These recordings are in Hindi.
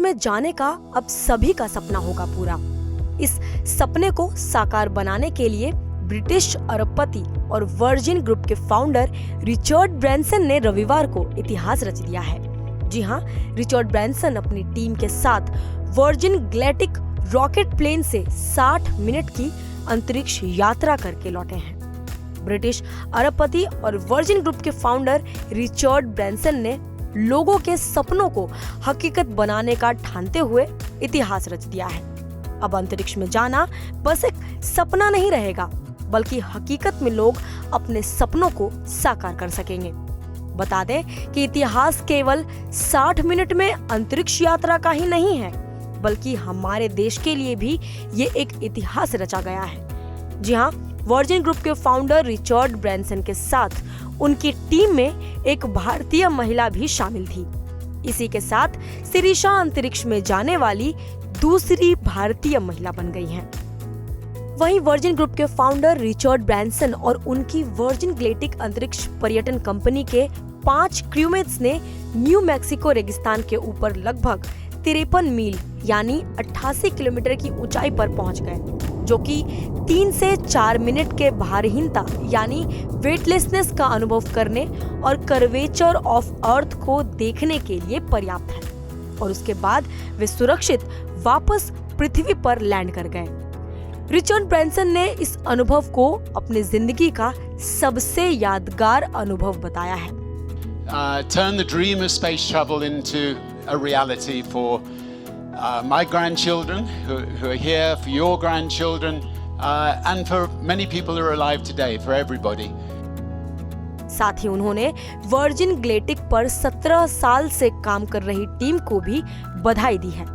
में जाने का अब सभी का सपना होगा पूरा। इस सपने को साकार बनाने के लिए ब्रिटिश अरबपति और वर्जिन ग्रुप के फाउंडर रिचर्ड ब्रैनसन ने रविवार को इतिहास रच दिया है। जी हाँ, रिचर्ड ब्रैनसन अपनी टीम के साथ वर्जिन ग्लैटिक रॉकेट प्लेन से 60 मिनट की अंतरिक्ष यात्रा करके लौटे हैं। ब्रिटिश अरबपति और वर्जिन ग्रुप के फाउंडर रिचर्ड ब्रैनसन ने लोगों के सपनों को हकीकत बनाने का ठानते हुए इतिहास रच दिया है। अब अंतरिक्ष में जाना बस एक सपना नहीं रहेगा, बल्कि हकीकत में लोग अपने सपनों को साकार कर सकेंगे। बता दें कि इतिहास केवल 60 मिनट में अंतरिक्ष यात्रा का ही नहीं है, बल्कि हमारे देश के लिए भी ये एक इतिहास रचा गया है। जी हाँ, वर्जिन ग्रुप के फाउंडर रिचर्ड ब्रैनसन के साथ उनकी टीम में एक भारतीय महिला भी शामिल थी। इसी के साथ सिरिशा अंतरिक्ष में जाने वाली दूसरी भारतीय महिला बन गई हैं। वहीं वर्जिन ग्रुप के फाउंडर रिचर्ड ब्रैनसन और उनकी वर्जिन ग्लैटिक अंतरिक्ष पर्यटन कंपनी के 5 क्रूमेट्स ने न्यू मैक्सिको रेगिस्तान के ऊपर लगभग 53 मील यानी 88 किलोमीटर की ऊंचाई पर पहुंच गए, जो कि 3 से 4 मिनट के भारहीनता यानी वेटलेसनेस का अनुभव करने और कर्वेचर ऑफ अर्थ को देखने के लिए पर्याप्त है। और उसके बाद वे सुरक्षित वापस पृथ्वी पर लैंड कर गए। रिचर्ड ब्रैनसन ने इस अनुभव को अपनी जिंदगी का सबसे यादगार अनुभव बताया है। Turn the dream of space travel into a reality for my grandchildren who are here, for your grandchildren, and for many people who are alive today, for everybody. साथ ही उन्होंने वर्जिन ग्लैटिक पर 17 साल से काम कर रही टीम को भी बधाई दी है।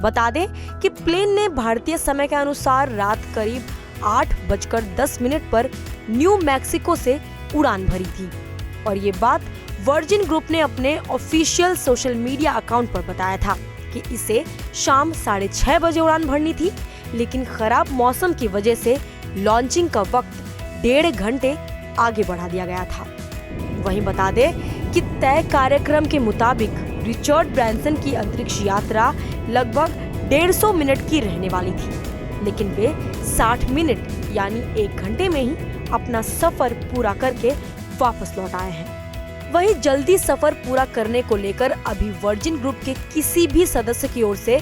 बता दें कि प्लेन ने भारतीय समय के अनुसार रात करीब 8:10 पर न्यू मैक्सिको से उड़ान भरी थी और ये बात वर्जिन ग्रुप ने अपने ऑफिशियल सोशल मीडिया अकाउंट पर बताया था कि इसे शाम 6:30 बजे उड़ान भरनी थी, लेकिन खराब मौसम की वजह से लॉन्चिंग का वक्त 1.5 घंटे आगे बढ़ा दिया गया था। वहीं बता दें कि तय कार्यक्रम के मुताबिक रिचर्ड ब्रैनसन की अंतरिक्ष यात्रा लगभग 150 मिनट की रहने वाली थी, लेकिन वे 60 मिनट यानी 1 घंटे में ही अपना सफर पूरा करके वापस लौट आए हैं। वहीं जल्दी सफर पूरा करने को लेकर अभी वर्जिन ग्रुप के किसी भी सदस्य की ओर से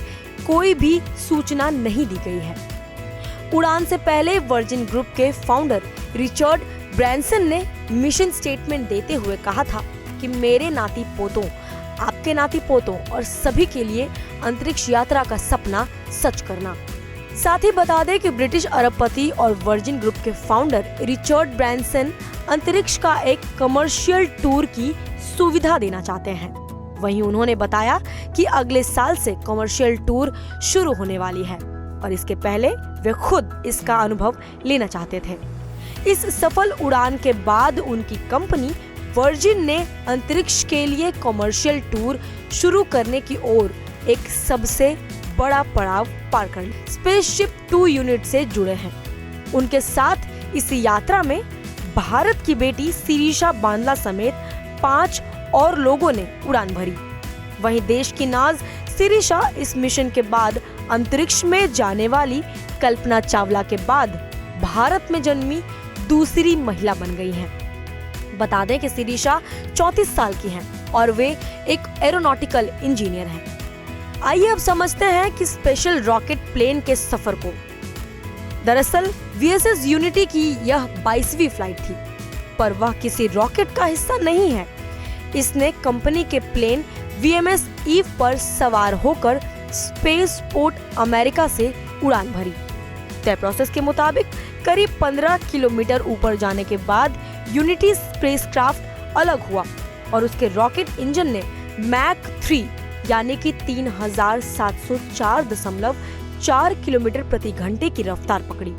कोई भी सूचना नहीं दी गई है। उड़ान से पहले वर्जिन ग्रुप के फाउंडर रिचर्ड ब्रैनसन ने मिशन स्टेटमेंट देते हुए कहा था कि मेरे नाती पोतों, आपके नाती पोतों और सभी के लिए अंतरिक्ष यात्रा का सपना सच करना। साथ ही बता दें कि ब्रिटिश अरबपति और वर्जिन ग्रुप के फाउंडर रिचर्ड ब्रैनसन अंतरिक्ष का एक कमर्शियल टूर की सुविधा देना चाहते हैं। वहीं उन्होंने बताया कि अगले साल से कमर्शियल टूर शुरू होने वाली है और इसके पहले वे खुद इसका अनुभव लेना चाहते थे। इस सफल उड़ान के बाद उनकी कंपनी वर्जिन ने अंतरिक्ष के लिए कमर्शियल टूर शुरू करने की ओर एक सबसे बड़ा पड़ाव पार कर लिया। स्पेसशिप 2 यूनिट से जुड़े हैं। उनके साथ इस यात्रा में भारत की बेटी सिरिशा बांदला समेत 5 और लोगों ने उड़ान भरी। वहीं देश की नाज सिरिशा इस मिशन के बाद अंतरिक्ष में जाने वाली कल्पना चावला के बाद भारत में जन्मी दूसरी महिला बन गई हैं। बता दें कि सिरिशा 34 साल की हैं और वे एक एरोनॉटिकल इंजीनियर हैं। आइए अब समझते हैं कि स्पेशल रॉकेट प्लेन के सफर को। दरअसल वीएसएस यूनिटी की यह 22वीं फ्लाइट थी, पर वह किसी रॉकेट का हिस्सा नहीं है। इसने कंपनी के प्लेन वीएमएस ईव पर सवार होकर स्पेस पोर्ट अमेरिका से उड़ान भरी। तय प्रोसेस के मुताबिक करीब 15 किलोमीटर ऊपर जाने के बाद यूनिटी स्पेसक्राफ्ट अलग हुआ और उसके रॉकेट इंजन ने मैक 3 यानी कि 3704.4 किलोमीटर प्रति घंटे की रफ्तार पकड़ी।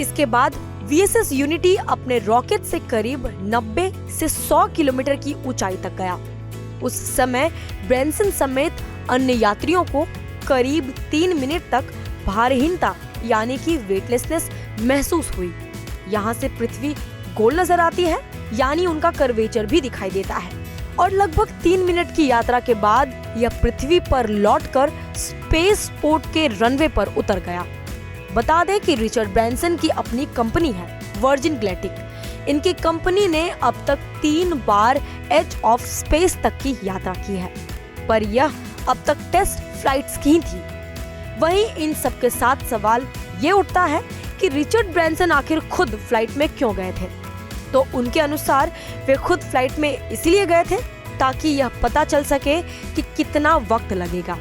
इसके बाद वीएसएस यूनिटी अपने रॉकेट से करीब 90 से 100 किलोमीटर की ऊंचाई तक गया। उस समय ब्रैनसन समेत अन्य यात्रियों को करीब 3 मिनट तक भारहीनता यानी कि वेटलेसनेस महसूस हुई। यहाँ से पृथ्वी गोल नजर आती है, यानी उनका कर्वेचर भी दिखाई देता है और लगभग 3 मिनट की यात्रा के बाद यह पृथ्वी पर लौटकर स्पेस पोर्ट के रनवे पर उतर गया। बता दें कि रिचर्ड ब्रैंसन की अपनी कंपनी है वर्जिन ग्लेटिक। इनकी कंपनी ने अब तक 3 बार एज ऑफ स्पेस तक की यात्रा की है, पर यह अब तक टेस्ट फ्लाइट्स की थी। वहीं इन सबके साथ सवाल ये उठता है कि रिचर्ड ब्रैंसन आखिर खुद फ्लाइट में क्यों गए थे। तो उनके अनुसार वे खुद फ्लाइट में इसलिए गए थे ताकि यह पता चल सके कि कितना वक्त लगेगा,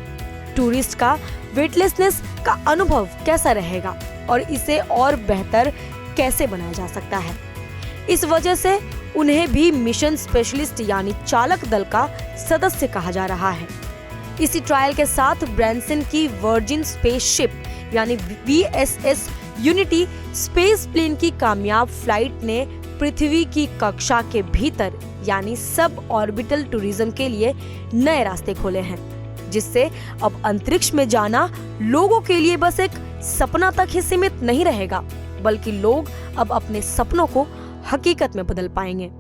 टूरिस्ट का वेटलेसनेस का अनुभव कैसा रहेगा और इसे और बेहतर कैसे बनाया जा सकता है। इस वजह से उन्हें भी मिशन स्पेशलिस्ट यानी चालक दल का सदस्य कहा जा रहा है। इसी ट्रायल के साथ ब्रैंसन की वर्जिन स्पेसशिप यानी VSS यूनिटी स्पेस प्लेन की कामयाब फ्लाइट ने पृथ्वी की कक्षा के भीतर यानी सब ऑर्बिटल टूरिज्म के लिए नए रास्ते खोले हैं, जिससे अब अंतरिक्ष में जाना लोगों के लिए बस एक सपना तक ही सीमित नहीं रहेगा, बल्कि लोग अब अपने सपनों को हकीकत में बदल पाएंगे।